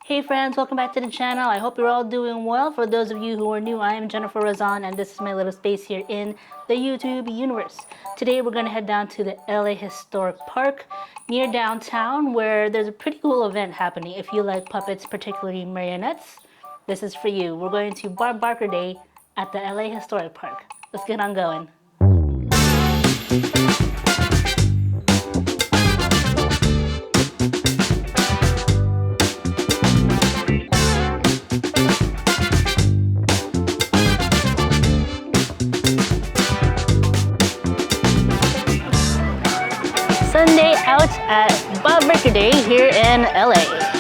Hey friends, welcome back to the channel. I hope you're all doing well. For those of you who are new, I am Jennifer Razon and this is my little space here in the YouTube universe. Today we're going to head down to the LA Historic Park near downtown where there's a pretty cool event happening. If you like puppets, particularly marionettes, this is for you. We're going to Barb Barker Day at the LA Historic Park. Let's get on going. Sunday out at Bob Barker Day here in LA.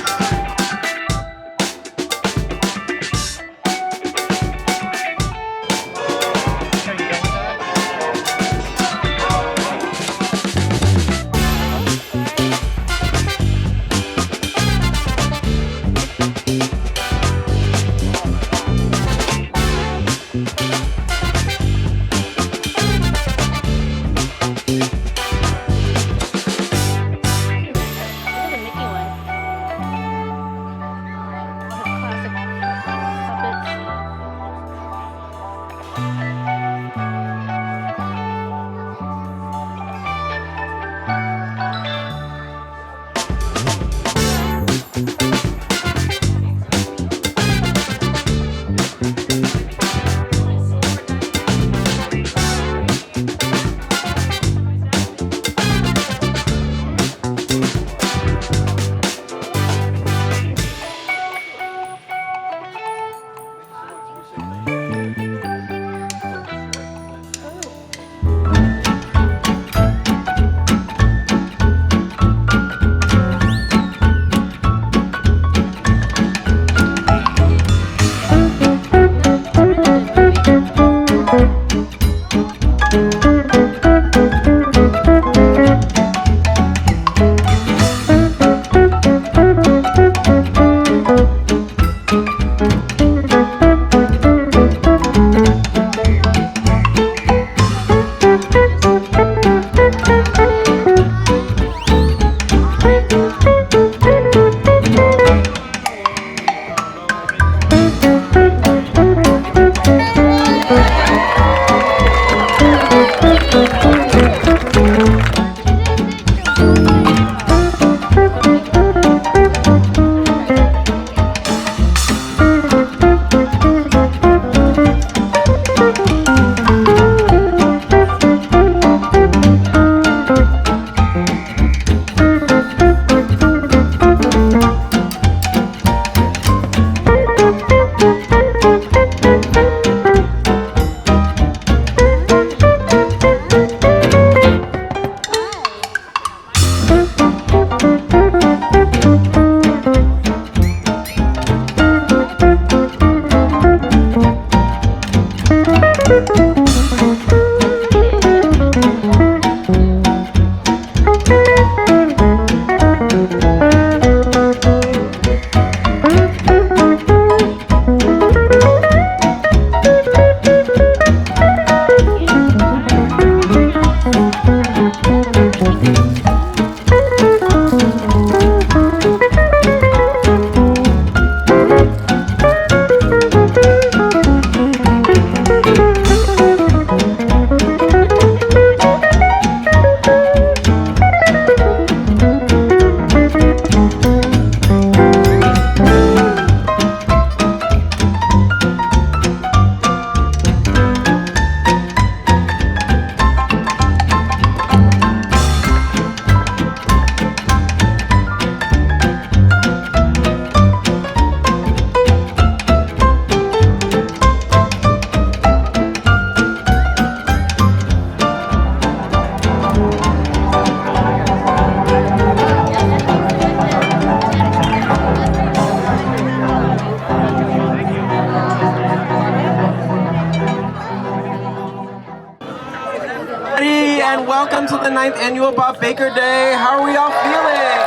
And welcome to the 9th annual Bob Baker Day. How are we all feeling?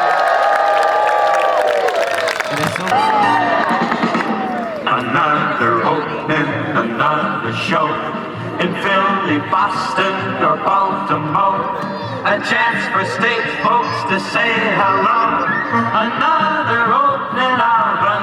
Another opening, another show in Philly, Boston, or Baltimore. A chance for state folks to say hello. Another opening of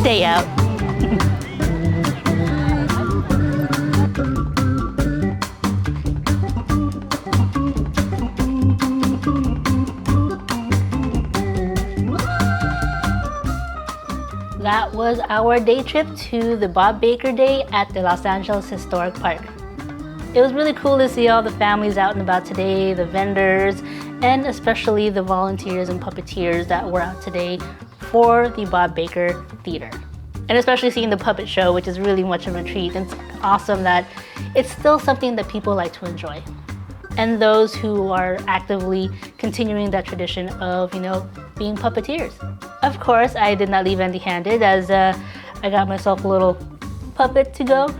day out. That was our day trip to the Bob Baker Day at the Los Angeles Historic Park. It was really cool to see all the families out and about today, the vendors, and especially the volunteers and puppeteers that were out today for the Bob Baker Theater. And especially seeing the puppet show, which is really much of a treat. It's awesome that it's still something that people like to enjoy. And those who are actively continuing that tradition of, being puppeteers. Of course, I did not leave empty-handed as I got myself a little puppet to go.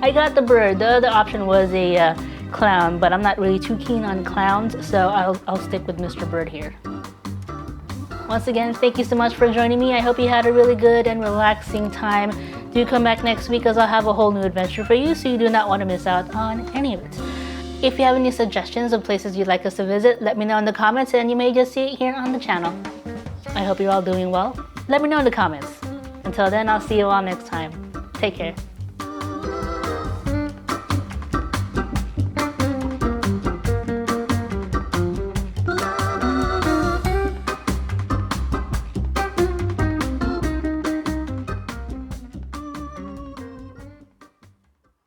I got the bird. The other option was a clown, but I'm not really too keen on clowns, so I'll stick with Mr. Bird here. Once again, thank you so much for joining me. I hope you had a really good and relaxing time. Do come back next week as I'll have a whole new adventure for you, so you do not want to miss out on any of it. If you have any suggestions of places you'd like us to visit, let me know in the comments and you may just see it here on the channel. I hope you're all doing well. Let me know in the comments. Until then, I'll see you all next time. Take care.